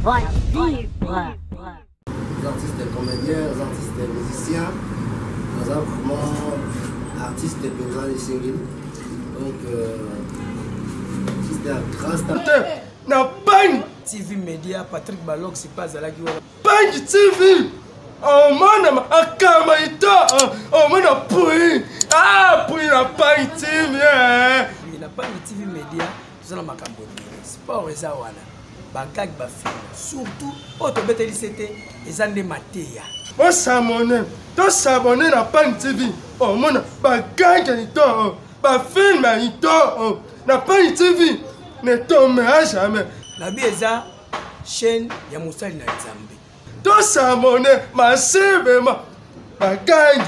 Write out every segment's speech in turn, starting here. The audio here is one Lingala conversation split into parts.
Les artistes comédiens, les artistes musiciens, les vraiment artistes paysan et singles. Donc, c'est un grand stade. Na Bang TV Média, Patrick Balog, c'est pas Zalaki. Bang TV! Oh man, akama ito! Oh man, apui! Ah, apui na Bang TV! Na Bang TV Média, nous allons makambo. Sport et Zawana. Bagag bafilm. Surtout, autobete l'ICT, et Zande Matéa. On s'abonne na Bang TV. Oh man, bagag ito! Bafilm ito! Na Bang TV! Ne tombe à jamais. La bieza chaîne ya Moussali na Nzambe. To s'abonne massive ma gang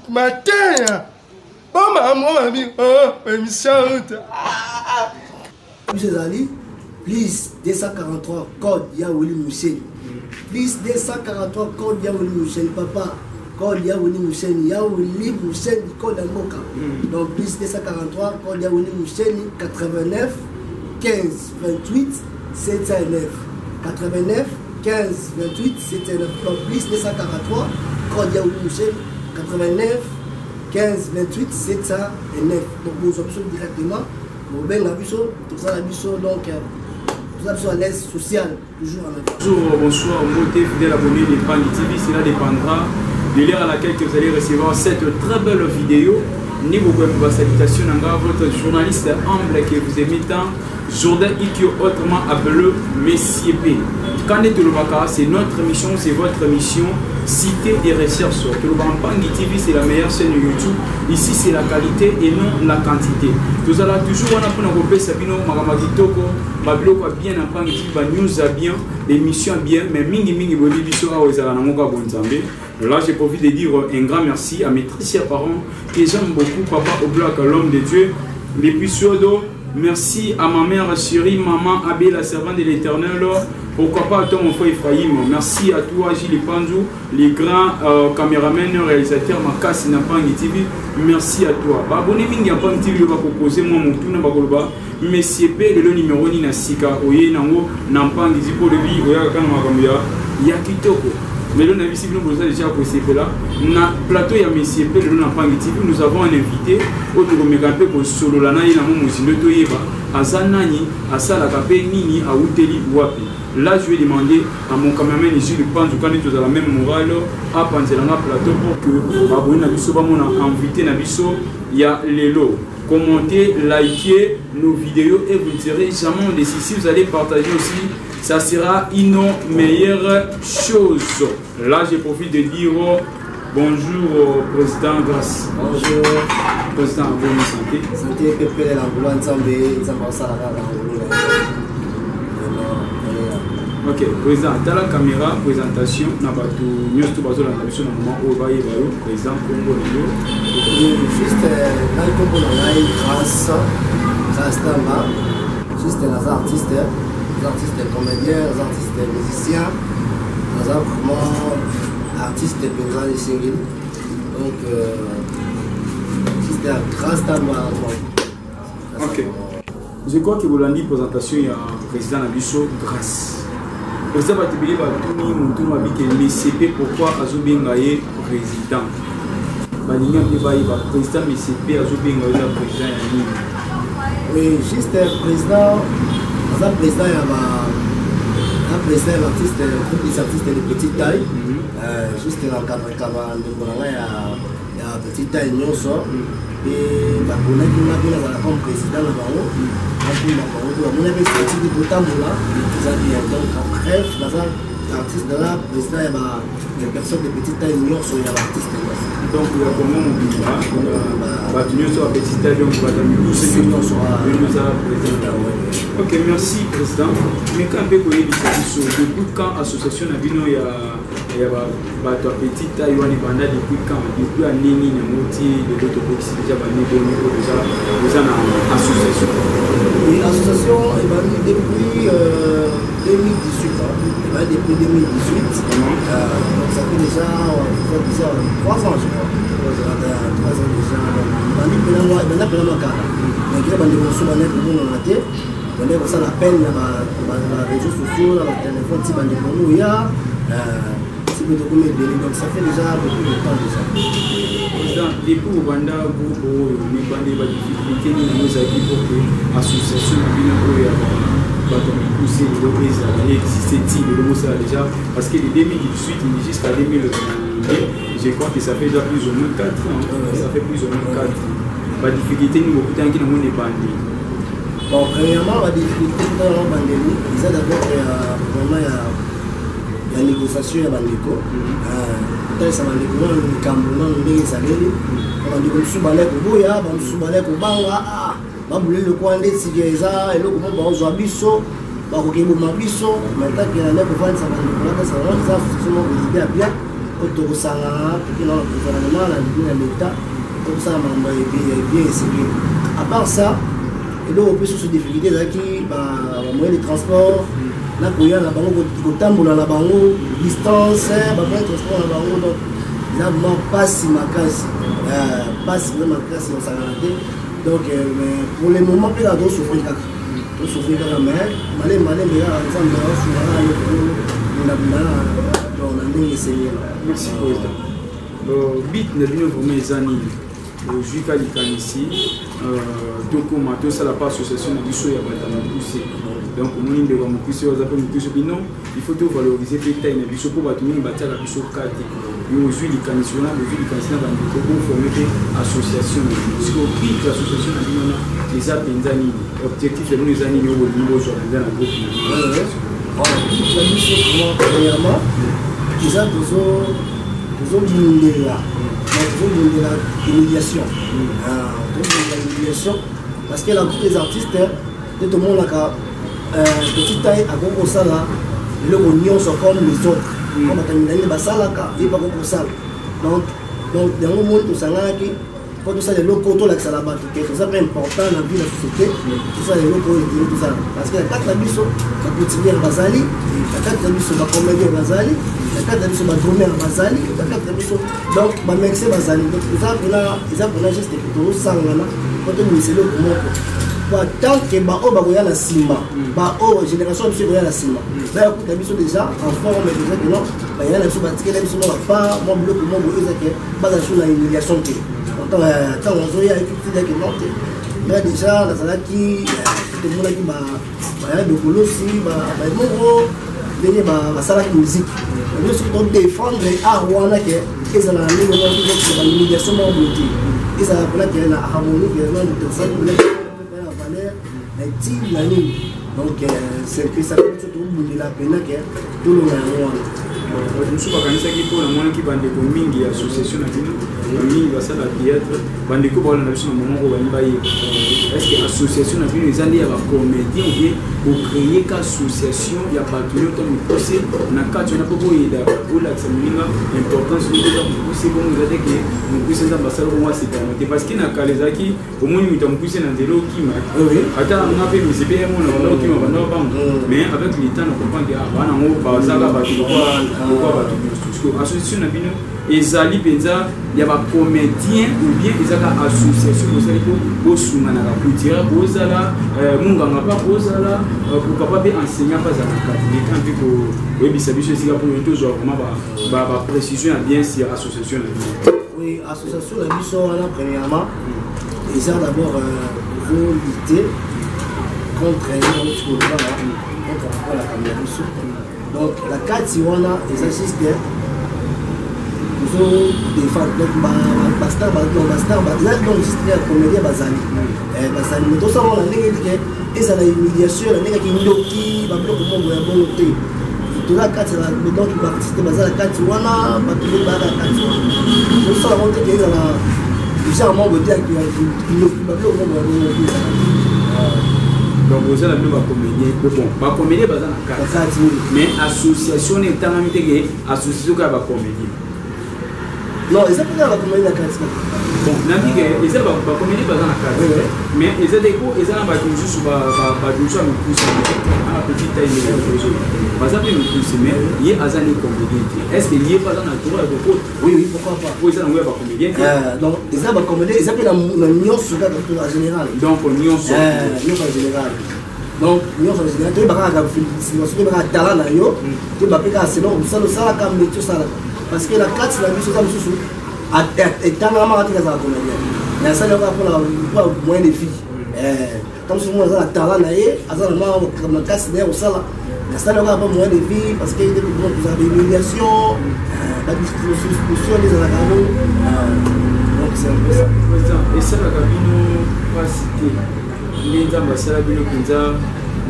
ma terre. Oh maman mi émission. Monsieur Ali, please 243 code Yaouli Mousseni. Please 243 code Yaouli Mousseni papa. Code Yaouli Mousseni, Yaouli Mousseni code Moka. Donc please 243 code Yaouli Mousseni 89 15 28 709 89 15 28 709. Donc please 243 code Yaouli Mousseni 89 15 28 709. Donc nous options directement. Nous ben la biso, tout ça la biso donc tout ça à l'aise sociale toujours en avant. Bonjour, bonsoir, montez fidèle abonné de Bang TV, cela dépendra de l'heure à laquelle vous allez recevoir cette très belle vidéo. Niveau web salutation à votre journaliste humble que vous aimez tant, Jourdain Ikyo, autrement appelé Messier P. Quand c'est notre mission, c'est votre mission. Citer des recherches. Bang TV, c'est la meilleure chaîne YouTube. Ici, c'est la qualité et non la quantité. Vous allez toujours apprendre Sabino, Maramagitoko, Babloko bien apprendre news bien, l'émission bien, mais mingi boli biso awezala namoka bonzambe. Là, j'ai profite de dire un grand merci à mes très chers parents que j'aime beaucoup, papa Oblak, l'homme de Dieu, les puissodo. Merci à ma mère chérie, maman Abé, la servante de l'Éternel. Pourquoi pas à toi, mon frère Ephraim. Merci à toi, Gilles Pandou, les grands caméramens, réalisateurs, Makas Bang TV. Merci à toi. Abonnez Mingi à Bang TV, va proposer moi mon tour na bakoloba. Monsieur P, le numéro ni na sika oye nango Nampang Zipo de vie oya kana makamya ya kitoko. Mais là, nous avons déjà posé là. Na plateau ya Monsieur P, le Nampang TV, nous avons un invité. Autre megampe pour solo la na ina mo muzindo toyeba. Azanani, asala kape nini a uteli wapi. Là, je vais demander à mon cameraman ici de prendre quand nous la même morale à penser dans la plateau pour que abonner Nabiso, mon invité Nabiso, il y a les lots. Commentez, likez nos vidéos et vous ne serez jamais déçus. Si vous allez partager aussi, ça sera une meilleure chose. Là, je profite de dire bonjour Président Grâce. Bonjour. Président, bonne santé. Santé, Pépé, l'Angoula, Nzambe, Nzambasa, l'Angoula. Ok, président, dans la caméra, présentation, nous avons tout basé dans la mission au moment où on va y aller, président Congo. Juste dans le Congo, on a une grâce Tamba, juste les artistes comédiens, les artistes musiciens, les vraiment artistes paysans et singles. Donc, juste un grâce Tamba. Ok. Je crois que vous l'avez dit, présentation, il y a un président Nabiso, grâce. Président Batibili Batoumi, Moutouma Bike, MCP, pourquoi Azobengaye président? Baninga Bibaï, président MCP, Azobengaye président. Oui, juste président, un président, il y a un président, l'artiste, groupe des artistes de petite taille. Juste dans le cadre il y a petite taille, non sort. Et la collègue qui m'a comme président là-bas. On avait sorti du Botambola, donc bref, l'artiste de là, président, il y a des personnes de petite taille, il y a l'artiste. Donc, il y a comment on dit là, il y a petite taille, donc il y a président. Ok, merci président. Mais quand vous avez depuis quand l'association a vu, il y a petite taille, depuis quand, depuis l'année, il y a moti, de l'autre côté, déjà déjà association. Oui, l'association est venue depuis 2018. Depuis 2018. Donc ça fait déjà 3 ans, je crois. 3 ans déjà. on est comme ça la peine dans les réseaux sociaux, dans le téléphone, si on est pour nous, il y a donc ça fait déjà beaucoup de temps déjà. Depuis que vous avez des difficultés, nous avons pour que l'association pousser déjà parce que de 2018 jusqu'à 2020, je crois que ça fait déjà plus ou moins 4 ans. Ça fait plus ou moins 4 ans. La difficulté, nous avons qui nous bandé. Bon, premièrement, la difficulté dans la pandémie, c'est d'abord vraiment la négociation ya bandeko ça bandeko na likambo na ndenge saleli bandeko subale koboya bandeko kobanga babulele kwa nde sigeza eloko mo bazwa biso bakokeboma biso mataki ya ndeko vanisa bandeko na kasa na ça souvent l'idée a bien otokosanga tout dans le gouvernement la ligne de l'état comme ça mambo bien essayé à part ça et donc on peut sur difficulté là qui moyen de transport na koya na bango kotambola na bango distance ba moyen de transport na bango donc là vraiment pas si makasi vraiment makasi on s'arrête donc mais pour le moment peut la dose souffrir kaka mais malé mais là ensemble on se va on a ndenge essayé merci président bit na bino vraiment ezani juka likanisi tokoma tosala pa association na biso ya bato ya mokuse donc omoni ndeko ya mokuse oyo aza mpe mokuse bino il faut tovalorize mpe tai na biso mpo bato mingi batiaka biso kate yo ozwi likanisi wana bozwi likanisi na bandeko boforme mpe association na bino siko bit association na bino wana eza mpenza nini objectif ya bino eza nini oyo bolingi bozwa mpenza na groupe na biso premièrement eza tozobundela l'humiliation. Parce que la groupe des artistes, tout le monde a petite taille à Congo Sala, le oignon sont comme les autres. On a terminé les basalaka, il pas Congo Sala. Donc, dans le monde, tout ça là qui, quand tout ça les locaux, tout là que ça là-bas, tout ça c'est important dans la vie de la société. Tout ça les locaux, tout ça. Parce que la carte la biso, la petite bière basali, la carte la biso, la comédie basali. La carte de la drôme en basali, la carte de donc ma mec c'est basali. Donc ça pour la geste plutôt sangana quand on mise le comment tant que ba o ba la simba ba o génération monsieur la simba là écoute biso déjà en forme déjà que non ba ya la biso batike la biso pas mon bloc mon boyo ça que ba la sur la humiliation que tant on zoya écoute que non mais déjà la sala qui tout le monde qui ba ya de colosi ba mo venir à la musique. Nous sommes défendre à Rwanda qui est la l'immédiation de beauté. Et ça va être la harmonie qui est là de ça pour la valeur est la ligne. Donc c'est que ça fait tout le monde la peine que tout le monde je suis pas qui pour le monde qui va de mingi association na bino mingi va ça la théâtre bandeko ba na biso na moment ko bani baye est-ce que association na bino ezali ya ba comédien ou bien pour créer ka association ya ba tout comme pousser na kati na popo ida pour la xaminga importance de ça pousser bon vous avez que nous pousser ça basalo moi c'est parce que na kalezaki au moins nous t'ont poussé dans zéro qui ma ata on a fait mais c'est bien mon on qui ma ba mais avec le temps on comprend que bana ngo ba ça ba pourquoi association na bino ezali penza ya ba comédien ou bien ezaka association bozali ko bosunga na kultura bozala munganga pa bozala pour capable enseignant pas à la catholique quand puis ko webisa biso sika pour toujours vraiment ba précision bien sur association na bino oui association na biso wana premièrement ils ont d'abord lutter contre la caméra. Donc la carte Siwana est assistée des femmes donc basta là donc juste la comédie basali mais tout ça on a négé et ça la humiliation la négé qui ndoki ba bloc monde ya bon té tout la carte là donc l'artiste basala carte Siwana ba tout ba la carte tout ça on dit que ça la déjà mon côté qui ba bloc monde ya bon té donc vous avez la comédie bon ba comédie basala carte mais association est tellement que association ka ba comédie non, ils ont pas la comédie de la carte. Bon, n'importe ils ont pas comédie pas dans la carte. Mais ils ont des cours, ils ont pas toujours sur nous pousser à la petite taille de projet. Par exemple, nous pousser mais il y a des comédiens. Est-ce qu'il y a pas dans la tour de côte? Oui, pourquoi pas. Oui, ça nous pas comédien. Donc, ils ont pas comédie, ils appellent la nuance en général. Donc, nuance en général. donc nyonso général toyebaka kaka soki oyebaka talent na yo toyebaka mpe kaka selon mosala osalaka métier osalaka parce que na kati na biso eza mosusu etangamaka tika azala comédien mais asali kaka mpona moyen de vie tant mosusu mona aza na talent na ye aza na makasi na ye kosala mais asali kaka mpa moyen de vie parce que tozala bahumiliation badistribution nde ezalaka yango donc c'est un peu ça esalaka bino mpasi te nde nzambe asala bino mpenza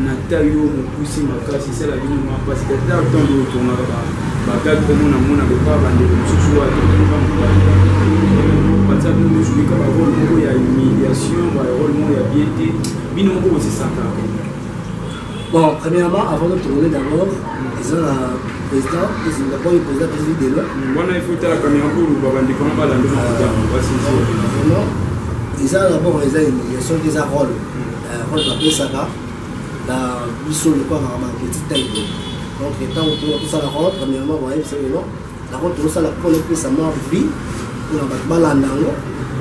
na taille oyo mokusi makasi esala bino mpasi te ata ntango otonaka bagage komona mona koka bandeko mosusu batia bino mozulika barole moko ya humiliation barole moko ya bien te bino moko osesaka bon premièrement avant de tourner d'abord eza na président d'abord le président de l'eau wana il faut tala caméra pour babandeko na balande makuta basisi eza d'abord eza humiliation eza rôle bapesaka na biso lokola na petite taille donc ntango tosala rôle premièrement boyebisa lelo na rôle tosala mpona opesa mwa vie mpona bato balanda yango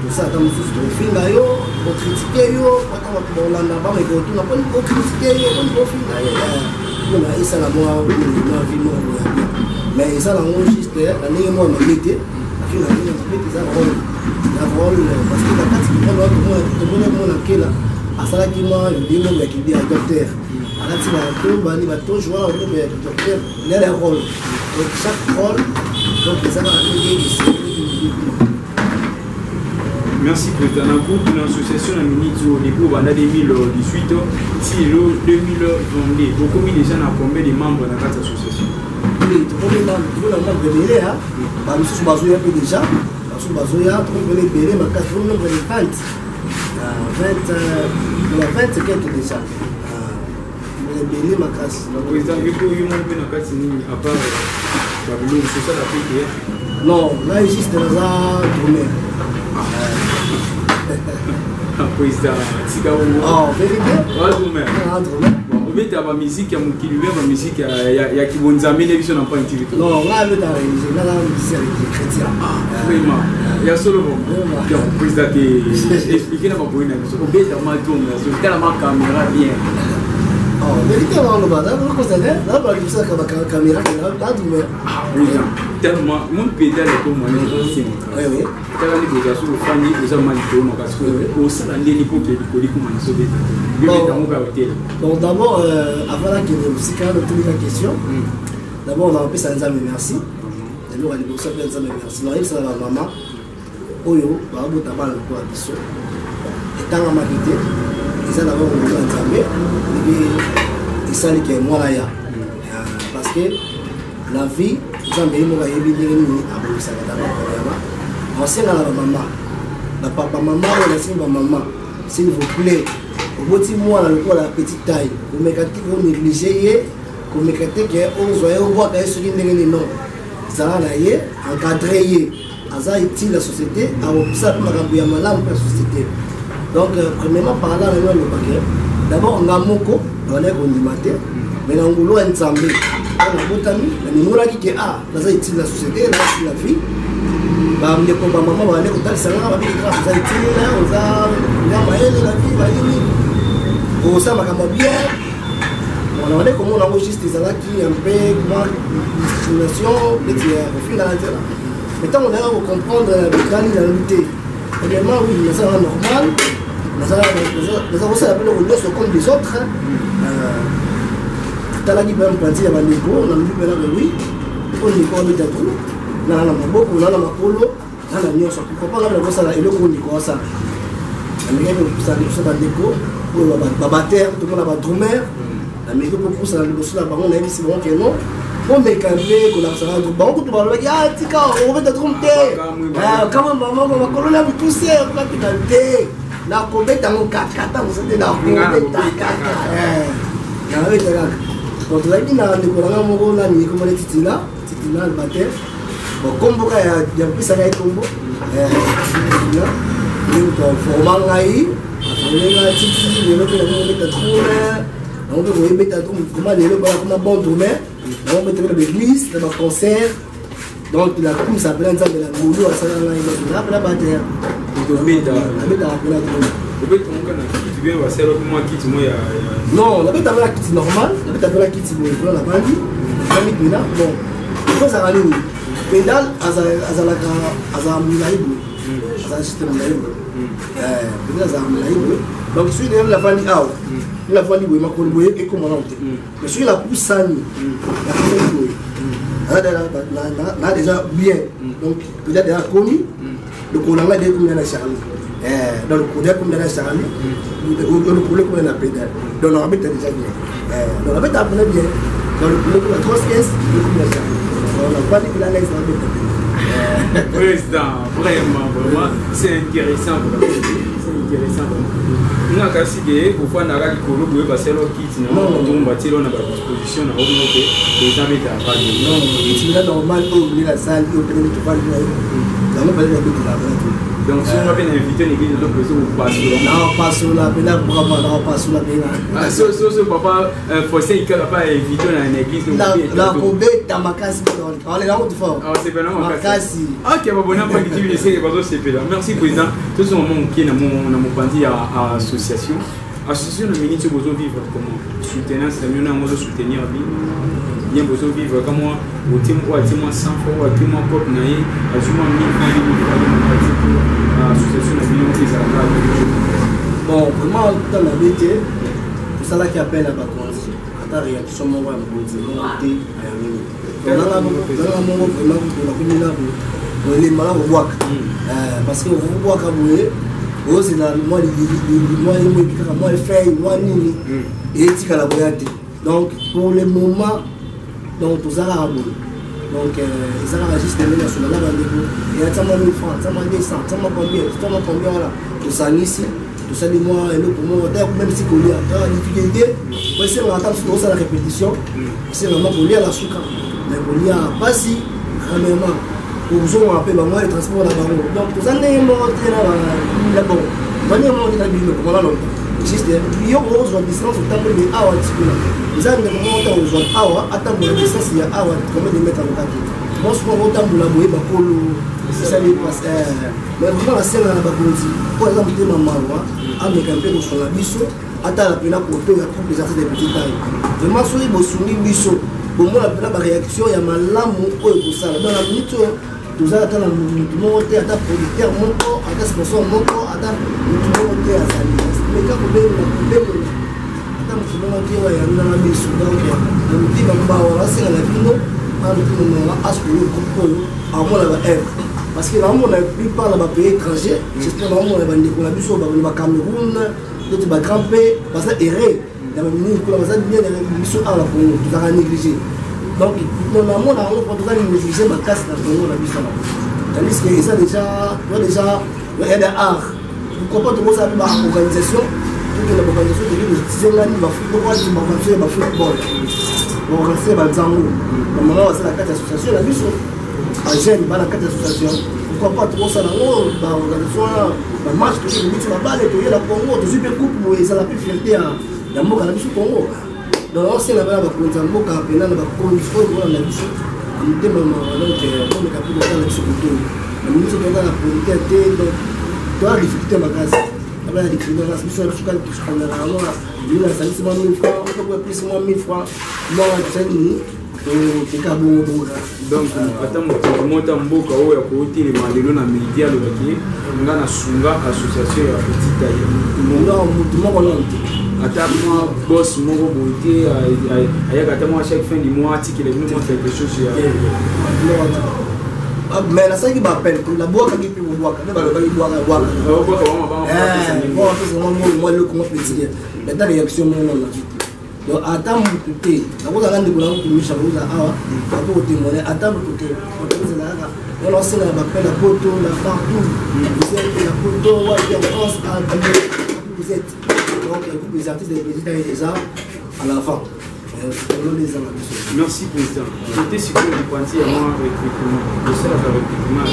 tosala ta mosusu tofinga yo okritike yo ata bato bolanda bameka otuna mponi okritike yo mponi kofinga yo mpona esala mwa vie moko ya bien mais ezala yango juste na ndenge mwa mabe te afinga ndenge mabe te eza rôle ya rôle parce que na kati tomona mona kela asalaki mwa vidéo moko ya kidi ya docteur alati bato bani bato joa otobe ya docteur lele rôle donc chaque rôle donc ezaka na ndenge merci président na groupe na association na minute au début banda 2018 si le 2022 beaucoup déjà na combien de membres na cette association tokomi membre belé ha bamisusu bazoya mpe déjà basusu bazoya tokomi belé makasi tokomi nombre de 20 quelque déjà belé makasi président yuko yumo mpe na kati nini à part babilo social appliqué non là juste naza tourner président tika wo vérité obeta ba musique ya mokili ba musique ya kibonzambe ne biso na point TV non là le ta religion là musique chrétien vraiment ya solo bon président expliquer na ba boina biso obeta ma tourne so kala ma caméra bien vérité on le va là ko ça là ba biso ka ba caméra là tout mais tellement mon pédale comme moi oui tala ni déjà sur le fani déjà manito parce que au sein de l'époque de Coli comme on se dit donc d'abord avant la question de la question d'abord on va appeler ça merci d'abord on va dire ça merci non il ça la maman oyo ba bota bala ko biso etanga makite ça d'abord on va nzambe et ça que moi là ya parce que la vie nzambe yimoka yebi ndenge nini abolisaka d'abord premièrement asenga na maman na papa maman ou na simba maman s'il vous plaît oboti mwana lokola la petite taille komekati ko négliger ye komekati ke ozoye obwaka ye soki ndenge nini non zala na ye encadré ye aza utile la société aopesa mpe makambo ya malamu mpe ya société donc premièrement par là nano alobake d'abord nga moko naonaki kondima te mais na ngulu ya nzambe nabotami nanimonaki ke naza utile la société naza la vie bandeko bamama bane kotalisanga babiki grâce oza utile oza mayele na vie balini osala makambo bien na bande komona yango juste ezalaki mpe ma discrimination neti ya kofinga na nzela mais ntango nayaka kocomprendre na bikali na lobi te premièrement oui nazalaka normal naza kosala biloko nyonso comme des autres talaki mpe mpanzi ya bandeko na lobi mpenaka oui oyo ndeko abeta tu nana na maboko nana makolo nana nyonso pourquoi pas kosala eloko oyo ndeko asala amekaki kosala liboso bandeko oyo babatere tomona badrumer ameki mpokusala liboso na bango nayebisi bango keno omeka mpe kolakisaka bango kutu balobaki tika okobeta drum te kama mamoko makolo na bikuse okatika te nakobeta yango kakata mosate nakobeta kaka nabeta kaka bon tozalaki na ndeko nanga moko nani ekomana titina albater komboka ya mpisaka ye kombo titina ndenge toforma ngai aformenga titi lelo mpe nakobeta trume nango mpe koyebeta koma lelo balakoma bon trume nango mpe tebela baeglise na baconcert donc nakomisapela nzambe na ngulu asala ngai napela bater abetaka mpena trume peut être mon canal qui vient va faire moi qui moi non, on avait la kit normale, on avait la kit pour la bandi, la mit mina bon. Pourquoi ça rallie pédale azala mulaïbo. Ça système mulaïbo. Pédale azala mulaïbo. Donc celui de la bandi out. La bandi boy makon boy et comment on dit. Mais celui la plus sani. La plus boy. Là déjà bien. Donc pédale déjà connu. Le colanga de comme dans Charlie. Dans le collega comme dans Charlie. Le collega comme dans la pédale. Donc on habite déjà bien. Donc on habite bien. Dans le collega la 315 comme dans Charlie. On n'a pas dit que la laisse dans le président, vraiment, c'est intéressant. C'est intéressant. Nous avons cassé des pour faire un colo pour passer leur kit. Non, on va tirer on a pas disposition à augmenter les gens avec la radio. Non, c'est normal pour ouvrir la salle, pour ouvrir tout le monde. On va pas dire que la radio. Donc si on va bien inviter l'église de l'autre personne, on passe sur la. Non, pas sur la pédale, on passe sur la pédale. Ah, ce papa, Fossé, il n'a pas invité dans une église. La Kobe, Tamakasi, on est là où tu fais. Ah, c'est bien là, Makasi. Ok, bon, on a pas dit que c'est là. Merci, président. Tout ce moment qui est dans mon bandit à association. Association de ministres, vous vivre comment soutenir, c'est mieux dans le soutenir la vie. Bien besoin de vivre comme moi, au témoin 100 fois, au témoin pop, naïe, à du moins 1000 l'association de millions qui s'arrête. Bon, vraiment, dans la vérité, c'est ça qui appelle la vacances. Quand tu réaction, on va me dire, on est dans la moment, vraiment, on est malade au bois. Parce que au bois, quand c'est dans le mois, moi, le fait, moi, nini, et tu as la voyage. Donc, pour le moment, donc tout ça là donc ça là juste les menaces sur la rendez-vous il y a tellement 1000 francs tellement 200 tellement combien là tout ça ici tout ça les mois et le pour moi même si qu'on a dans la difficulté pour essayer d'entendre sur ça la répétition c'est vraiment pour lire la souka mais pour lire pas si vraiment pour vous on appelle moi le transport là-bas donc tout ça n'est monté là bon venez monter dans le bureau comment là juste il y a une distance au temps de awa vous avez des moments où vous awa attendre la distance il y a awa combien de mètres en côté moi je prends autant pour la boue bakolo c'est ça les passe mais vraiment la scène là bakonzi par exemple de maman moi avec un peu de son biso attends la pena côté il y a pour les artistes de petite taille vraiment souri bosuni biso pour moi la réaction il y a malamu oyo pour ça dans la minute tout ça attend la monter attends producteur mon corps attends sponsor mon corps attends monter à ça mais quand vous voulez attends tu vas monter ouais dans la mission donc on dit bah voilà c'est la vie non on dit on a aspiré comme avant la être parce que là on a plupart là pays étranger j'espère là on a bandé pour la mission au Cameroun d'autres va grimper parce que errer la minute pour la bien la mission à la pour tout ça négligé donc normalement là on peut pas négliger ma casse dans la mission tandis que ça déjà il y a des arts pourquoi pas ça par organisation toute l'organisation de Zengani va football va football on rester dans Zango normalement c'est la carte association la mission à jeune dans la carte association pourquoi pas trop ça dans l'organisation la match que je dis la balle et la Congo de super coupe où ça la plus fierté à la moka la mission Congo donc c'est la balle pour Zango quand on a la condition pour la mission on dit maman donc on est capable de faire la mission la mission de la politique donc la difficulté ma case la difficulté la mission je suis quand on a alors il a ça c'est 1000 francs on peut plus 1000 francs moi c'est ni donc attends monta mboka oyo ya kotelema lelo na media lobaki nga na sunga association ya petite taille non mutu moko non ata moi boss moko boité ayaka ata moi chaque fin du mois tikele nous quelque chose ya mais la salle qui m'appelle la boîte qui peut boire quand même la boire bon c'est vraiment moi le comment petit mais dans réaction non donc attends tout la cosa grande pour la commission vous ah pour témoigner attends tout c'est là on lance la appel la photo la partout vous êtes la photo en France vous êtes donc les artistes des petits déjà à la fin. Merci président. J'étais sûr que vous pensiez à moi recrutement. Je sais la recrutement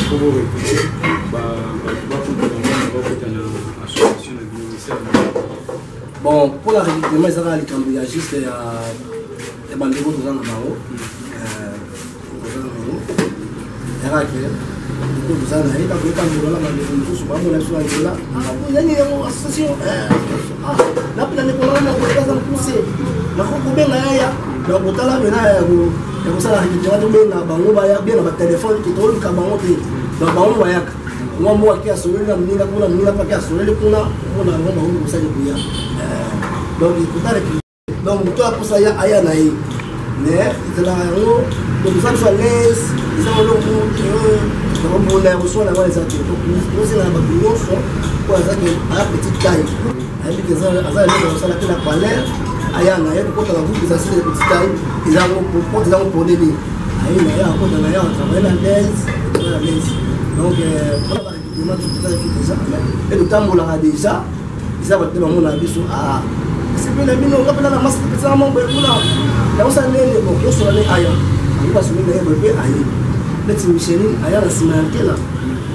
pour vous recruter. Bon, pour la recrutement, il y a les cambriagistes et les bandits dans le Maro. donc toi pour ça aya na ye mais il là donc ça soit l'aise ils ont le donc on a reçu la voix des acteurs donc nous c'est la babiloso pour ça que à petite taille avec que ça ça la palais aya na ye pour la vous ça c'est petite taille ils ont pour des aya na ya pour na ya travailler la l'aise donc pour la récupération tout ça déjà et le temps on l'a déjà ça va te mon avis sur ah c'est bien la mine on va pas la masse de ça mon ben là on s'en est bon yo sur les aya on va se mettre les bébés aya let's Micheline aya la simanke là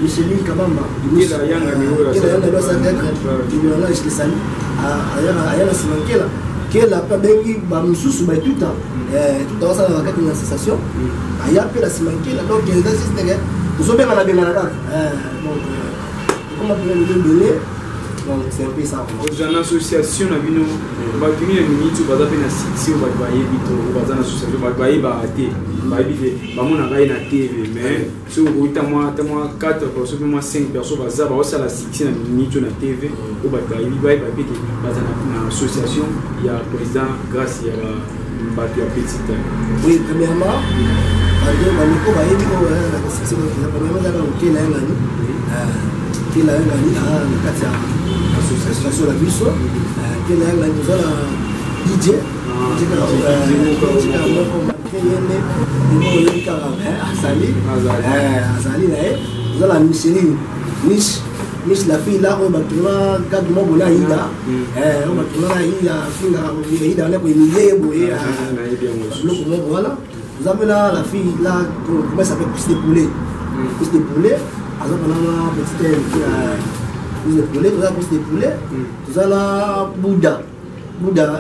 Micheline kabamba il a yanga ni wala il a yanga dosa d'être il y a là je les salue aya la simanke là que la pas bengi ba mususu ba tout ça va avec une association aya pe la simanke là donc il existe que vous avez mal à bien là donc comment vous le donner. Donc c'est un peu ça. Dans l'association, on a vu nous, on va finir une minute, on va faire une section, on va bailler vite, on va dans l'association, on va bailler baraté, on va éviter, on va bailler na TV, mais si on a moi 4 personnes, moi 5 personnes, on va faire la section une minute na TV, on va bailler, on va éviter, dans l'association, il y a le président, grâce il y a la petite. Oui, premièrement, qui l'a gagné à l'association la biso qui l'a gagné dans la DJ dans la Micheline Miss la fille là on va tourner quand moi on a ida on va tourner ida finga ida là pour emiler voilà vous avez là la fille là comment ça s'appelle plus de poulet alors on a petite plus de poulet, tout ça plus de poulet, tout ça là Bouddha,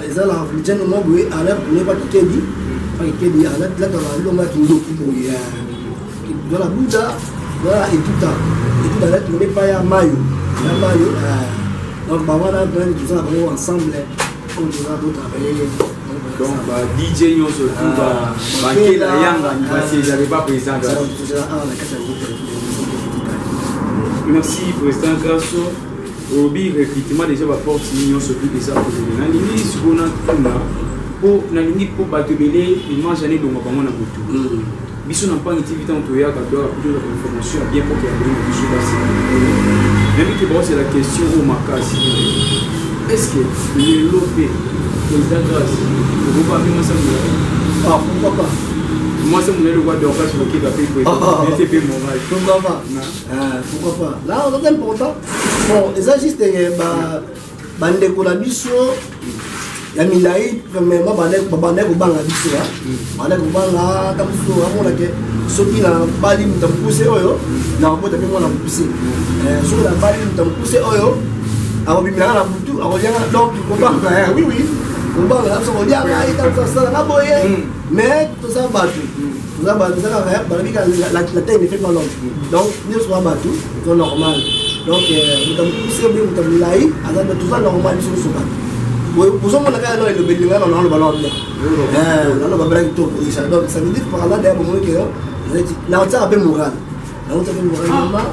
et ça là africain on a joué à la poulet pas qui dit, à la là dans le qui dit, dans la Bouddha, voilà et tout ça là tu n'es pas à maillot, donc bah voilà tout ça ensemble, on doit travailler. Donc DJ nous se trouve à quel ayanga, parce que j'avais pas présent. Merci président Grasso. Obi effectivement déjà va porter union sur tout ça pour les nani si on a pour nani pour batubele il mange année donc on va beaucoup biso n'a pas activité en tout cas quand la information bien pour qu'il y ait des choses passées même que bon c'est la question au Makasi est-ce que le lopé président Grasso vous pas bien ça ah pourquoi pas moi c'est mon élève de Orcas qui va payer pour FP moral pourquoi pas là on est important bon ça juste bande ko la biso ya milai premièrement bande ko banga biso bande ko banga ta biso amona ke soki na bali mutampuse oyo na ko ta pe mona mpuse soki na bali mutampuse oyo abo bimina na butu abo yanga donc ko banga oui on va là on dit ça na boye mais tout ça battu ça la taille ne fait pas l'homme donc nous sommes battus c'est normal donc nous poussé bien nous laï alors tout ça normal sur ce battu pour ça on a quand même le bénéfice dans le ballon bien dans le ballon tout donc ça veut dire par là derrière moi que là on a un peu moral là on a un peu moral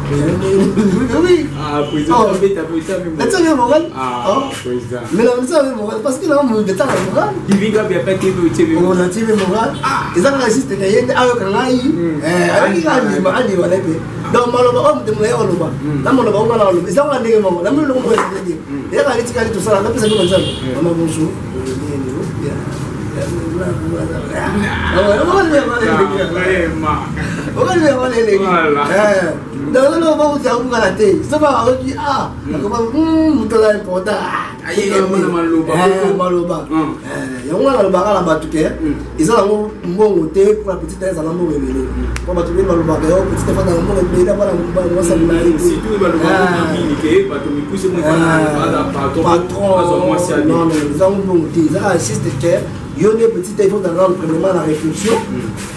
oui. Ah, président, mais ça vient moral. Ah, président. Mais là, ça vient moral parce que là, on me détend la moral. Il vient bien pas TV. On a TV moral. Et ça, quand existe, il y a un canal. Il y a un canal. Donc, malheureusement, on me dit, on le voit. Là, on le voit, on le voit. Ça, on a des moments. Là, on le voit. Et là, il y a tout ça. Là, c'est comme ça. On a bonjour. Non, on va vous rater. Ça va, on dit ah, comment tout là important. Aïe, maloba. Il y a un maloba là-bas tout est. Ils ont un bon côté pour la petite aise à l'amour révélé. Pour battre le maloba, petite fois dans le monde révélé, là, voilà, on va s'amuser. Si tout le maloba, communiquer, pas de me pousser mon patron. Non, ils ont un bon côté. Ils assistent que il y a des petites il faut rendre premièrement la réflexion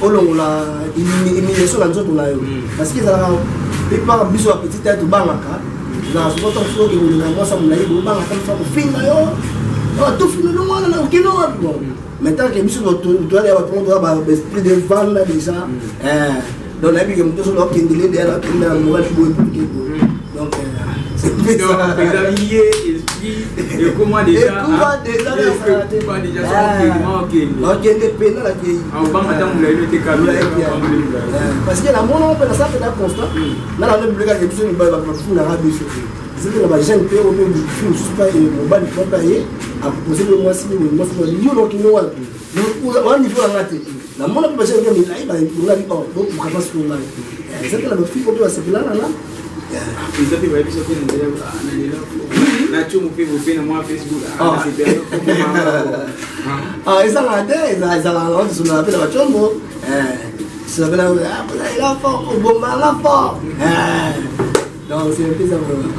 au long la élimination dans notre live parce que ça peut pas biso la petite tête bangaka na so to so que vous n'avez pas ça mon live bangaka ça pour finir yo tout finir le monde na okino bon maintenant que biso doit aller prendre esprit de vendre déjà donc la vie que nous sommes là qui est derrière la qui est moral donc c'est examiner esprit et comment déjà parce que la monde on peut ça peut être constant là on est bloqué que nous va fou na radio c'est que la jeune peut au même film pas au bas du compagnie à proposer le mois si le mois nous donc nous on niveau la raté la monde peut passer bien mais là il va donc pour capable ce qu'on a c'est que la fille on doit se là ils ont fait ça na chumu pe vous na moi Facebook ils ont regardé ils ont sur la page de chombo ça veut dire là fort au bon mal fort donc c'est un peu ça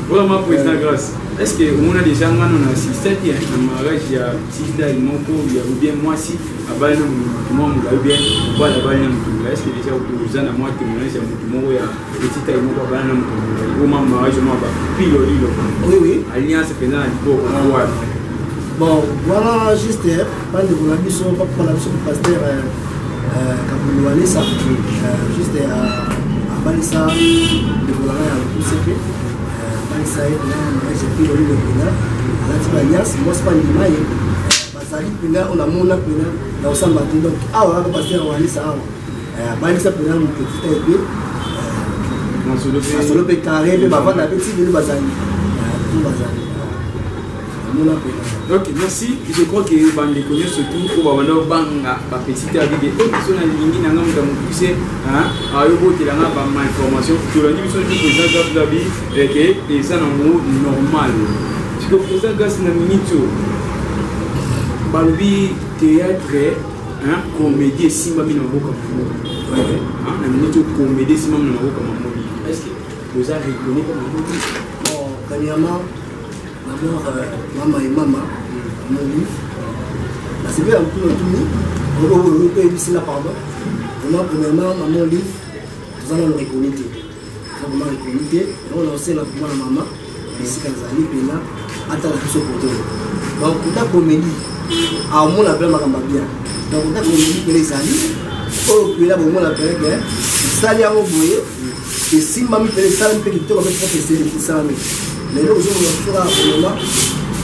voilà ma président grâce est-ce que on a déjà on assisté à mariage il y a sister mon ko il y a bien moi si abana moi mon bien voilà abana est-ce que déjà vous en a moi témoignage à mon ya petit taille mon abana mon mariage moi ba pilo oui alliance pendant bon voilà juste pas de la mission pas pour la mission du pasteur Kaboulouane ça juste à Balissa de Bolana à Poussepé Balissa et j'ai pris le Pina à la alliance moi c'est pas une image Basali Pina on a mon Pina dans sa matin donc ah on va passer à Walisa Balissa Pina mon petit épée dans le carré mais avant la petite ville Basali tout Basali ok merci je crois que vous allez connaître surtout pour avoir banga la petite avec des personnes en ligne dans le monde poussé à yoko qui a ma information sur la mission du président Gabi et que les gens en haut normal parce que le président Gas na minute balbi théâtre comédie simba mina boka na minute comédie simba mina boka mamoli est-ce que vous avez reconnu comme bon Kanyama d'abord maman et maman mon livre c'est bien un peu tout on peut ici là pardon vraiment premièrement maman livre nous allons le reconnaître vraiment reconnaître on a aussi la maman ici quand ça livre là attends la chose pour toi donc la comédie à mon appel makamba bien donc la comédie que les amis au puis là bon on appelle que ça y a au boyer et si maman fait ça un peu qui te va faire professeur qui ça mais là aujourd'hui on va faire un moment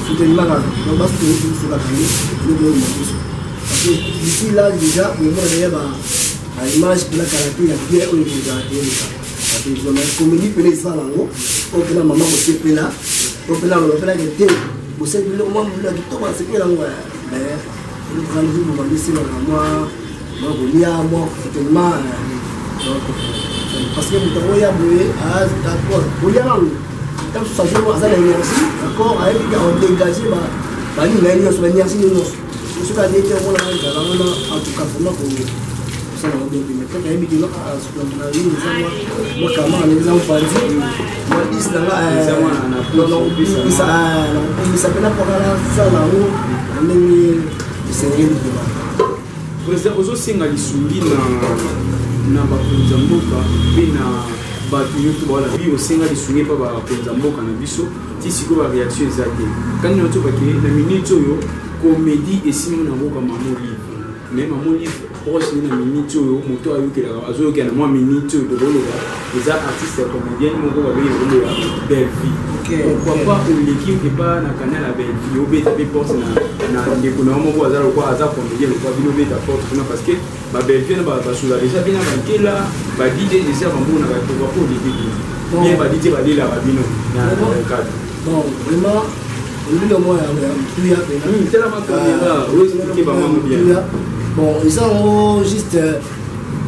soutenir ma donc parce que je suis là parce que ici là déjà on va derrière à l'image de la caractère la bien au niveau de la parce que je me comédie pour les ça là haut au que la maman aussi est là au que là on fait la gueule vous savez le moment où la tout va se faire là mais le grand jour on va laisser là moi moi tellement parce que vous avez aboué à d'accord vous y allez quand ça joue à l'énergie d'accord avec on dégagé bah nous là sur l'énergie nous ce qu'a dit on a en tout cas pour nous ça on doit bien quand il dit là sur la ligne moi comment les enfants dit moi dis là non ça peut pas parler ça là où on est c'est rien de président ozosenga lisungi na bakonza mboka mpe na bato nyonso bawala bi osenga lisungi mpa bakonza mboka na biso ti sikoyo baréaction eza te kandi nyonso bake na minute oyo comédie esimbi na mboka mamo livre mais mamo livre proche na minute oyo moto ayokelaka azoyokela na mwa minute oyo tokoloba eza artiste ya comédienne moko babengi yango ya belle vie pourquoi pas oleki epa na canal ya belle vie obeta mpe porte na ndeko na yo moko aza lokwa aza comédien lokwa bino obeta porte kuna parce que babelle vie na basola déjà bina bankela badj déjà bambona pourquoi pas oleki bien badj balelaka bino na cadre bon vraiment le moi ya tellement caméra oui expliquer bango bien bon ils ont juste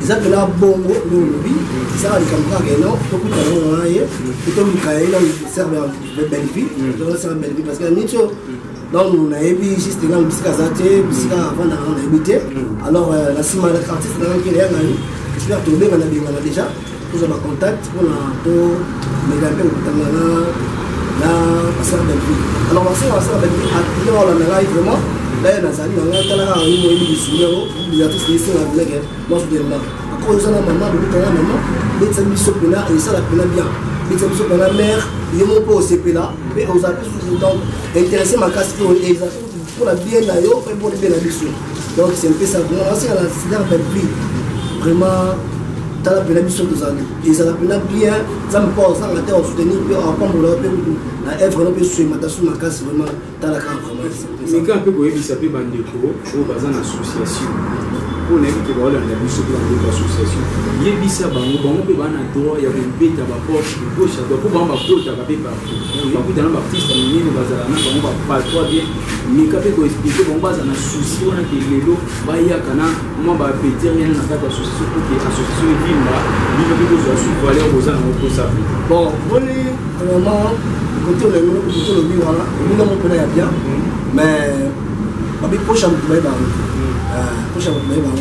ils appellent là bongo le lobby ça les caméras que non beaucoup de gens là et tout le cahier là servent de belle vie donc c'est une belle vie parce que nicho donc on a vu juste là une musique azate musique avant d'en habiter alors la cima la artiste là qui est là je suis tombé on a bien déjà tous en contact on a tout mais là là parce que belle vie alors on sait belle vie à on a là vraiment Là, Nazali, on a des souvenirs, des artistes ici à la blague, moi je dis là. Quand on a maman, les amis sont là, et ça la peine bien. Les amis sont la mère, ils n'ont pas au CP là, mais aux artistes donc intéressés ma casse pour la bien d'ailleurs, pour les bien l'addition. Donc c'est un peu ça. On a aussi à la cidre de vie. Vraiment, tu as la peine mission des années. Et ça la peine bien, ça me pose, ça m'a été soutenir, puis on va prendre la œuvre, on peut suivre ma tasse, ma casse, vraiment, tu as la carte. Mais quand un peu il s'appelle Bandeko, je vais dans l'association. Pour n'inviter pas la mission de l'association. Il y a des gens qui ont droit, il y a une bête à la poche, une gauche, pour avoir ma poche à la bête partout. Il y a beaucoup d'artistes qui ont pas trop bien. Mais quand on explique qu'on base un souci, on a des vélos, il y a un moment, on va péter rien dans la association pour que l'association vive là, il va que soit suivre aller aux gens pour ça. Bon, vraiment, côté le bureau là, on peut aller bien, mais avec prochain travail dans prochain travail dans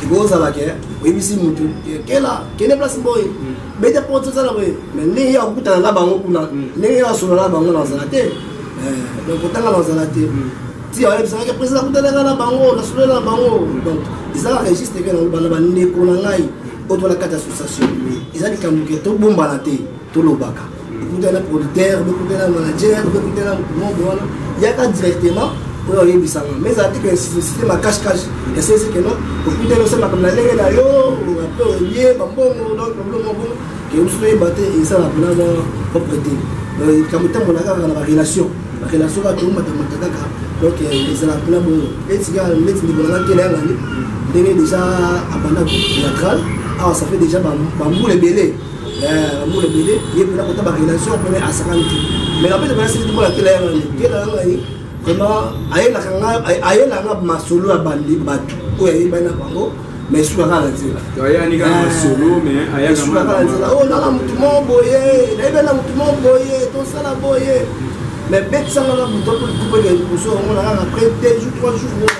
il goes à la guerre, oui ici mutu, quelle place boy, mais des portes ça là mais n'est y a beaucoup dans la banque ou là, n'est y a sur la banque dans la tête, donc autant dans la tête. Si on a besoin que président de la banque, la sur la banque, donc ils ont enregistré que dans la banque n'est qu'on a eu autour de la association. Ils ont dit que tout bon balaté, tout le bac. Écoutez la producteur, écoutez la manager, écoutez la monde, il y a qu'à directement. Mais ça dit que le système a cache-cache. Et c'est ce que non. Écoutez, nous sommes comme la langue là, après on y est, que vous soyez battu et ça la plan pour prêter. Quand on a la relation va tout mathématique. Donc c'est la plan bon. Et si gars les niveaux là quelle année déjà abandonné théâtral. Ah ça fait déjà bambou les belés. Bambou les belés, il y a la relation premier à 50. Mais après de c'est tout la quelle année. Vraiment, aïe la ma solo à bandi batu. Oui, il y a bango, mais je suis à la télé. Il y a un solo, mais il y a un solo. Oh, là, tout le monde boyé, il y a tout le monde boyé, tout ça la boyé. Mais bête ça là, vous devez couper les pousseaux, on a après 2 jours, 3 jours,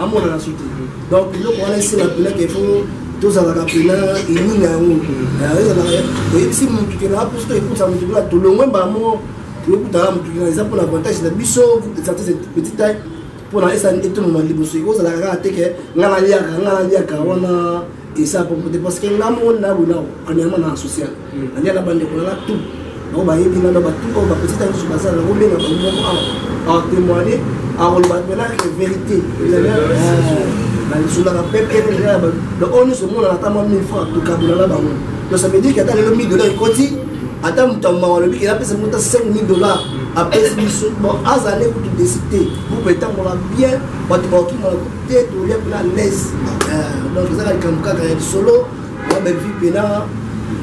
à mon la sauté. Donc, on a laissé la pena qu'il faut. Tous à la pena, il n'y a pas. Et si mon tuteur là, pour que écoute ça, mon là, tout le monde va mort. Pour l'avantage de la mission, cette petite taille, pour la SN et tout le monde libre, c'est la raté que l'Alalia, on a et ça pour parce que l'amour n'a pas premièrement dans la sociale. Il y a la bande de tout. On va y venir dans tout, on va petit à petit passer à la roue, à témoigner, à rebattre la vérité. Sur la paix, on est sur le monde à la table 1000 francs, tout cas, donc ça veut dire qu'il y a le $1000 côté. Attends, il a payé $5,000 après ce mission. Bon, à années pour tout décider, pour peut-être bien, pour tout le monde, pour la l'aise. Donc, ça a été solo, on a vu Pénard,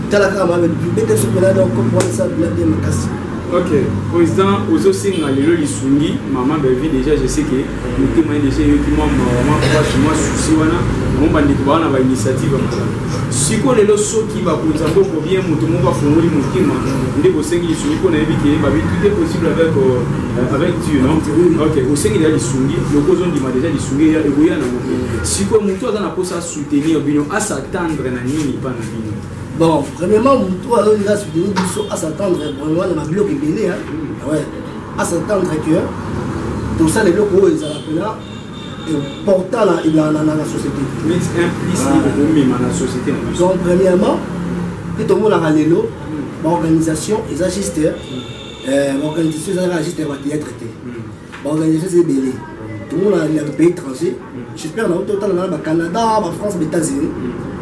Talaka m'a vu Pénard, donc, comment ça, la démocratie. Ok, président, aux Osing, les Sungi, maman, déjà, je sais que nous témoignons déjà, moi, souci, on va avoir une initiative. Si on est là, ce qui va pour bien, on va faire un mouvement. On est au sein de Sungi, on a évité, tout est possible avec Dieu, non? Ok, au sein de Sungi, le cause on dit déjà les Sungi, il y a si on est là pour soutenir, à s'attendre à n'y pas. Bon, premièrement, toi, il a soutenir à s'attendre vraiment dans ma bloc est belé, ouais, à s'attendre que tout ça, les blocs, ils ont là, portant dans la société. Mais implicite dans la société. Donc, premièrement, tout le monde a l'élo, l'organisation, les agisteurs, l'organisation, les agisteurs vont être traités. L'organisation, c'est belé. Tout le monde a les pays étrangers. J'espère que tout le monde a Canada, la France, les États-Unis.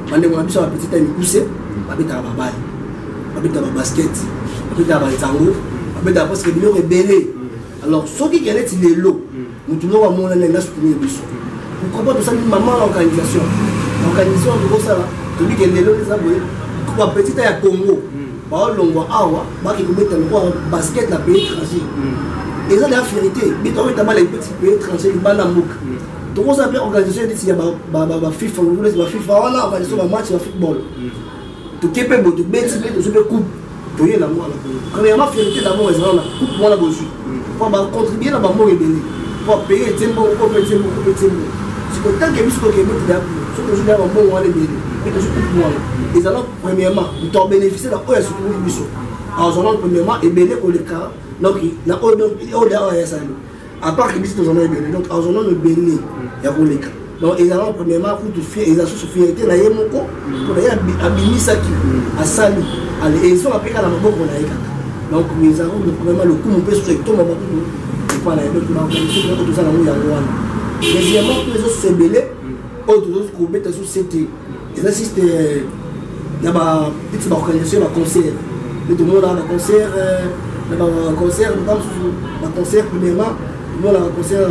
On a besoin de petite année poussée. On a besoin de basket, on a besoin de tango, on a besoin parce que nous sommes belés. Alors, ceux qui ont les lots, nous devons avoir un langage pour nous. Pour comprendre ça, maman l'organisation. L'organisation de ça, tu dis que les lots, les abonnés, pour petite à Congo, par l'ongo awa, qui mettent un basket dans le pays étranger. Et ça, c'est la vérité. Mais tu as les petits pays étrangers, ils battent la mouque. Donc, on a une organisation qui est FIFA, on a une organisation de match de football. Tu es capable de mettre une coupe. Tu es là, premièrement, la vérité d'abord, c'est la coupe, moi, la bossu. Pour contribuer à la mort et pour payer le tempo, pour payer le tempo. C'est que tant que nous sommes là, ce que je dis à mon bon, on va les bénéficier. Et alors, premièrement, nous avons bénéficié de la OS. Alors, premièrement, et bénéficier pour le cas. Donc, il y a à part que bisous dans un donc en zone de béni il y a les cas donc ils ont premièrement pour tout faire ils ont sous fierté na yemoko pour d'ailleurs abimisa qui a sali allez ils sont appelés à la maboko na yeka donc ils ont vraiment le coup mon peu sur tout mon pour la donc ma organiser tout ça na mu ya wana deuxièmement les autres se belé autres groupes étaient sous c'était ils assistent il y a ma petite organisation un concert tout le monde a un concert un concert premièrement tout le monde a un concert à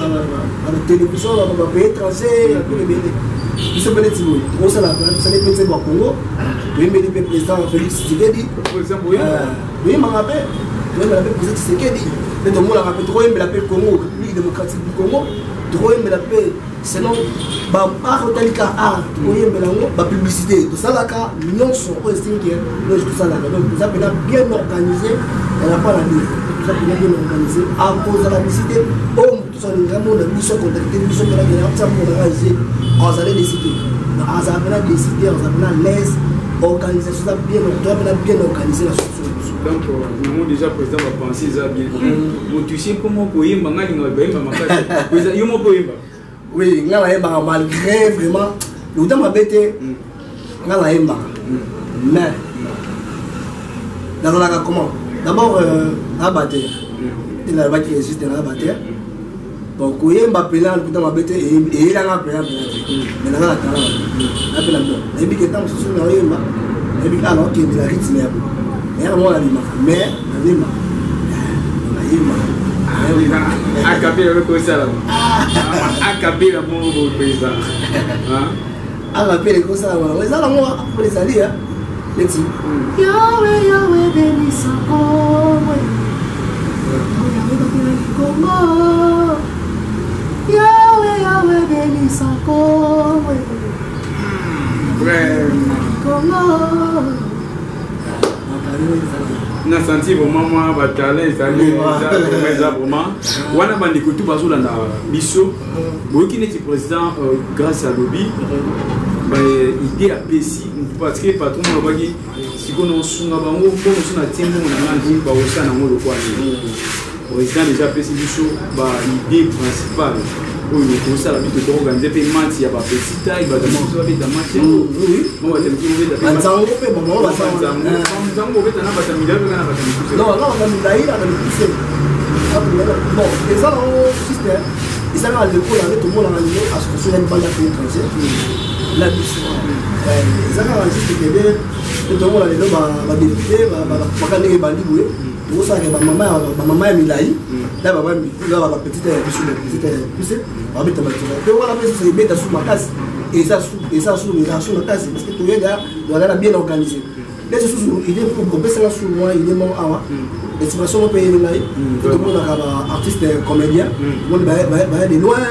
la télévision à la pays étranger tous les bébés ils sont venus Timon gros ça là ça les petits au Congo oui mais le président Félix Tshisekedi oui m'a rappelé oui m'a rappelé président Tshisekedi mais tout le monde a rappelé trop mais l'appel Congo République démocratique du Congo trop mais l'appel sinon ba hotelika oui mais là ba publicité tout ça là car non sont aussi que nous tout ça là donc ça peut bien organisé elle n'a pas la nuit tout ça peut bien organisé à cause de la publicité tout ça vraiment la mission contacter mission de la guerre ça pour organiser on allait décider on allait décider on allait l'aise organisation ça bien organisé la structure donc nous déjà président va penser ça bien tu sais comment koyemba ngani ngabayemba makasi président yomo koyemba oui ngala yemba malgré vraiment le temps m'a bêté ngala yemba mais dans la comment d'abord abattre il a battu existe dans abattre donc koyemba pénal le temps m'a bêté et il a un pénal mais dans la talent appela bon et puis que temps sur na yemba et puis alors qu'il a rythme et moi la lima mais la lima acabé le ça là acabé le mon président acabé le ça là mais ça là moi pour les alliés les petits Yahweh Yahweh béni Sako Yahweh Yahweh béni Sako na senti vraiment moi ba talent ça vraiment wana bandi ko tout bazola na biso boki neti président grâce à lobby ba idée à PC parce que patron mo baki sikono sunga bango ko suna tembo na ngandi ba osana ngolo kwa ni président déjà PC biso ba idée principale oui, pour ça la vie de organiser des matchs, il y a pas petit taille, bah demain on va faire des matchs. Oui. Moi on va te trouver des matchs. On va faire bon, on va faire. On va faire un match amical, on va faire. Non, non, on va nous d'ailleurs, on va nous pousser. Bon, les gens ont système. Ils sont à l'école avec tout le monde en ligne, à ce que ce soit une bande à faire étranger. La mission. Ils sont à juste que tout le monde a les deux va débuter, va gagner les bandits boués. Tout ça que maman est milaï. Là maman là va petite poussée. On va mettre ma tête. Et voilà mais c'est mettre sous ma case. Et ça sous la case parce que tout le gars doit être bien organisé. Les sous il est pour baisser la sous moi il est mon awa. L'estimation on paye milaï. Tout le monde a artiste comédien. Tout le monde va de loin.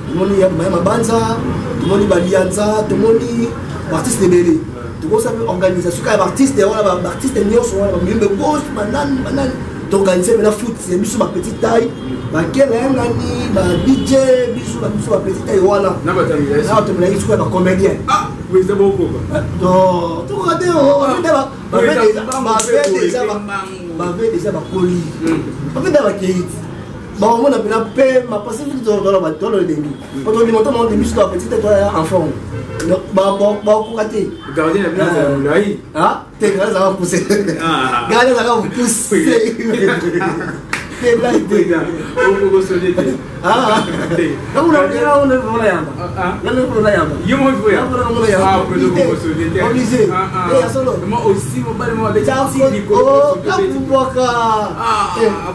Tout le monde y a ma banza, tout le monde va lianza, tout le monde artiste de belé. Tout ça organisation quand artiste voilà artiste nion sont même gauche banane d'organiser la foot c'est biso ma petite taille ba kele ngani ba DJ biso ma petite taille voilà na batamila ça te m'a dit quoi comédien ah oui c'est bon quoi donc tout regardez on va déjà ba colis on va déjà bon on a bien paix ma passé vite dans le début quand on dit montant de biso la petite taille en forme donc bon raté gardien la place là ah t'es grâce à pousser gardien ça va pousser t'es blague on peut se dire ah on a yamba yo mo voya ah peut on se dire obligé et solo moi aussi mon bal moi avec petit oh kapuboka ah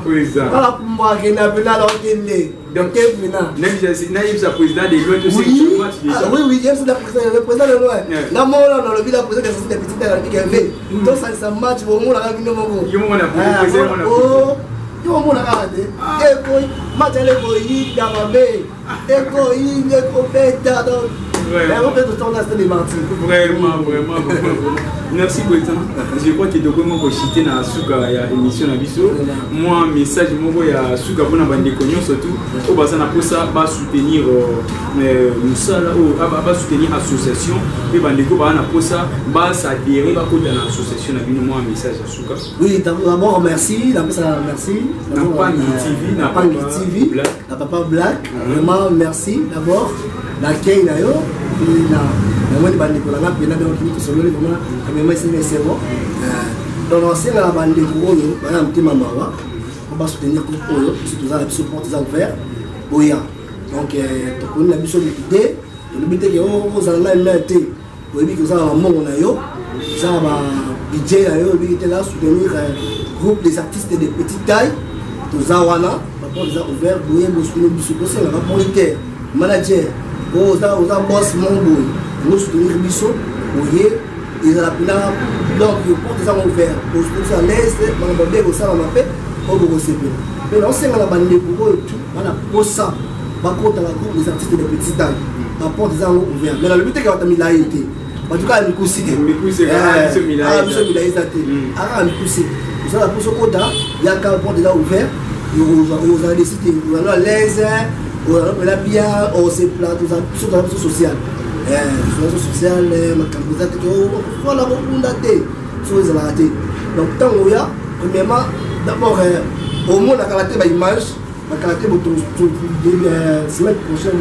président voilà moi qui n'a pas la ordine donc maintenant naïf sa président de l'autre aussi match déjà oui j'aime ça le président de loin na mo dans le village président de petite taille qui avait donc ça match au monde là qui nous mongo yo mo na président oh yo mo na kade e ko match le ko yi da mabe e ko yi ne ko beta donc on fait tout le temps dans des mentir. Vraiment. Merci président. Je crois que tu dois citer dans la émission na biso. Moi message moko ya suka bona bande konyo surtout au bazana pour ça va soutenir musala ou va soutenir association et bande ko bana pour ça va s'adhérer va côté dans l'association na bino moi message ya suka. Oui, d'abord merci, merci. Na Pan TV, na Papa Black, vraiment merci d'abord l'accueil là yo. Donc c'est la bande de Gouyo, on va soutenir les portes ouvertes. Donc, on a besoin d'idées. Le but est que vous allez l'aide. Vous avez que ça va monter, ça va budget là, soutenir un groupe des artistes de petite taille. Tous Zawana, portes ouvertes, vous avez soutenir le rapport manager. Vous avez boss mon nous soutenir Bisso, ils ont donc les portes ouvertes. Pour se à l'aise, on va bien ça, on va faire, on va recevoir. Mais on sait que la bande de Pougo et tout, on a pour ça, par contre, la groupe des artistes de petite taille, la porte est ouverte. Mais le but est qu'on a mis la été. En tout cas, il y a un donc, tant que premièrement, d'abord, au moins, la qualité de l'image, la qualité de la semaine prochaine,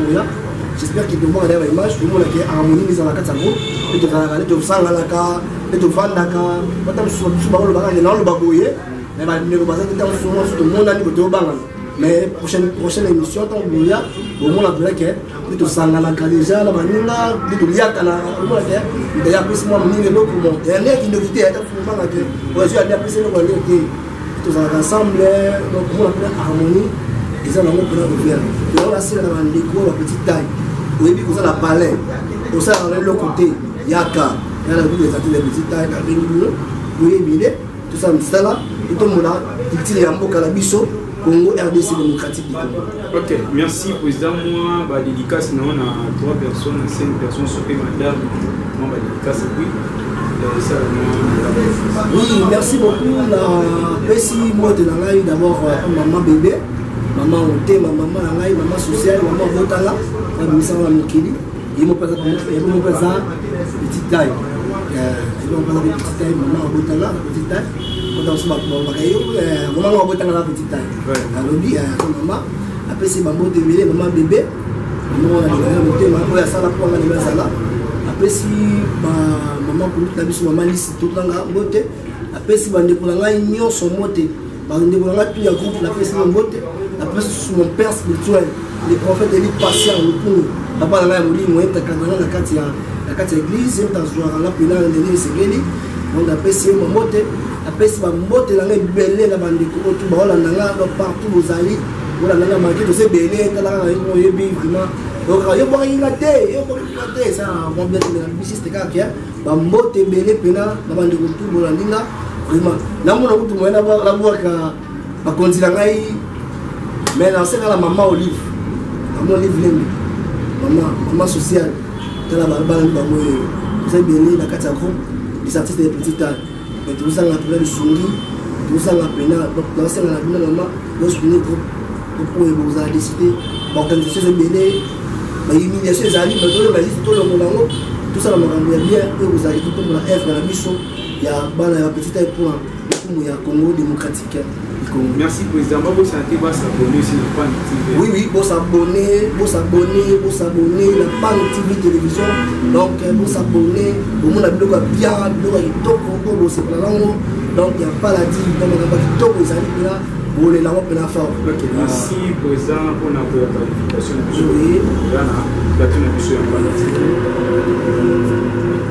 j'espère qu'il y a une image, au moins, la harmonie mise dans la carte, et de la carte, et de vendre la carte, et de la carte, mais prochaine émission, tant que y a, au moins la blague est, plutôt Sangalaka déjà, la manina, plutôt Liakana, au moins il y a plus moi, il y a l'autre monde. Il y a une innovité, il y a un peu de temps, apprécié le royauté, tout ça ensemble, donc on appelle harmonie, et ça, on a ouvert. Et on a aussi la petite taille, au début, on a la palais, on a le côté, Yaka, il y a la vie des artistes de petite taille, la vie, tout ça, c'est là, et tout le monde a, il tire un peu à la biseau. Congo RDC démocratique. Ok, merci président. Moi, ma dédicace, on a 3 personnes, 5 personnes sur madame. Moi, ma dédicace, oui. Oui, merci beaucoup. La Pessi, moi, de la live, d'abord, maman bébé, maman Oté, maman sociale, maman Botala, la mission à Mokili. Ils m'ont présent petite taille. Ils m'ont présent petite taille, maman Botala, petite taille. Maman la petite taille. Maman, après c'est maman de maman bébé. Maman a ça pour la après si maman pour la biche maman liste tout dans la beauté. Après si bande pour la union son moté. Bande pour la tout ya groupe la paix mon beauté. Après sur mon père spirituel, les prophètes élit patient pour papa la mourir moi ta canana la carte église dans joie la pena de Segeli. Donc après c'est mon moté. Après si ma moto la belé la bande ko tout ba la nanga partout aux alliés wala nanga marqué de ces belé kala yo yebi vraiment donc yo ba ingate ça on bien de bisiste ka kia ba moto belé pena la bande ko tout la ninga vraiment na mo na ko tout na ba la boka ba konzi la ngai mais na c'est la maman Olive maman sociale de la barbe ba mo c'est belé la kata ko des artistes de petite taille. Tout ça, on appelle le Sungi, tout ça, on appelle donc c'est la maman, le Sungi pour vous avez décidé d'organiser ce béné, l'humiliation des alliés, tout le monde, tout ça, on va bien, et vous avez tout le monde à F dans la mission, il y a la petite taille pour le Congo démocratique. Merci président, vous sentez pas s'abonner sur le Pan TV. Oui, vous s'abonner, la Pan TV télévision. Donc vous s'abonner, vous m'avez bien, vous c'est pas là. Donc il n'y a pas la dit, donc on a pas tout vous allez là, vous les langues plein fort. Merci président pour la qualification. Oui.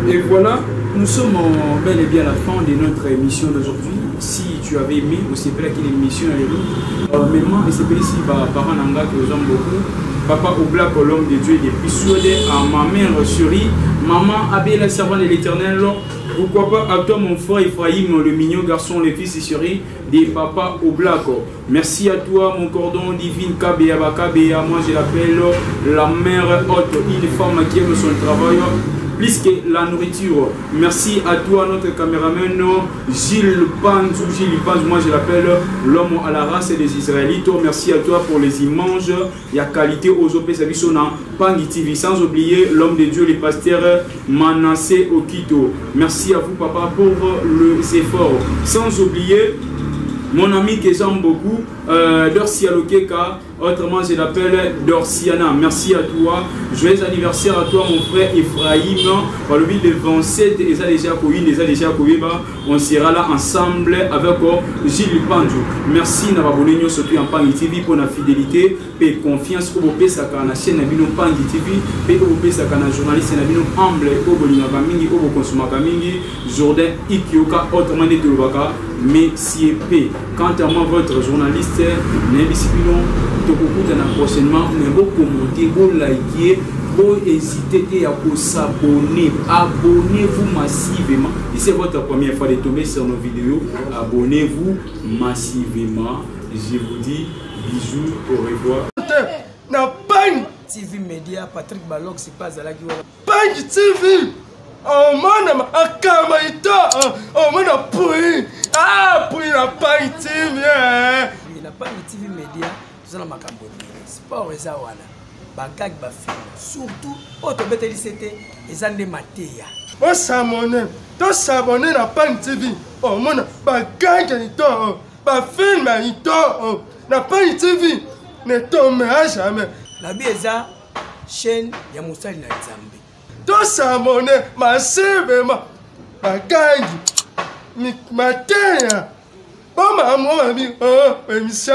Et voilà, nous sommes bel et bien à la fin de notre émission d'aujourd'hui. Si tu avais aimé, ou c'est vrai qu'il y a une émission à l'époque, maintenant, et c'est vrai ici, parents Nanga que j'aime beaucoup, papa Oblak, l'homme de Dieu, depuis Suède, à ma mère chérie, maman Abel, la servante de l'éternel, pourquoi pas à toi mon frère Ephraïm, le mignon garçon, le fils et chéri des papas au black. Merci à toi mon cordon divine Kabea Bakabea, moi je l'appelle la mère haute, une femme qui aime son travail plus que la nourriture. Merci à toi notre caméraman Gilles Panzou, moi je l'appelle l'homme à la race des Israélites. Merci à toi pour les images, il y a qualité aux OP Sabisona, Pangi TV, sans oublier l'homme de Dieu, les pasteurs Manassé Okito. Merci à vous papa pour les efforts. Sans oublier mon ami que j'aime beaucoup, Dorcia Lokeka, autrement je l'appelle Dorciana. Merci à toi. Joyeux anniversaire à toi mon frère Ephraïm. Par le but de 27, on sera là ensemble avec Gilles Panjou. Merci Nababonenyo, surtout en Pangi TV pour la fidélité et confiance au Bopé Sakana chaîne Nabino Pangi TV et au Bopé Sakana journaliste Nabino humble au Bolina Kamingi, au Bokonsuma Kamingi, Jordan Ikioka, autrement dit Tulbaka. Merci P. Quant à moi, votre journaliste, Nebisibino, Tokokutana prochainement, mais vous commentez, vous likez, vous hésitez et à vous s'abonner. Abonnez-vous massivement. Si c'est votre première fois de tomber sur nos vidéos, abonnez-vous massivement. Je vous dis bisous, au revoir. Na Pangi TV Média, Patrick Balok, c'est pas à la gueule. Pangi TV. Oh mon akama ito. Oh mon apui. Ah, puis na Pangi TV. Na Pangi TV Média, nous allons makambo. Sport eza wana. Bagag ba film. Surtout auto beteli c'était ezande mateya. On s'abonne na Pangi TV. Oh mon bagag ito. Ba film ito. Na Pangi TV. Ne tombe jamais. La bieza chaîne ya Musali na Nzambe. To s'abonne massivement. Bagangi. Mateya. Mama, émission.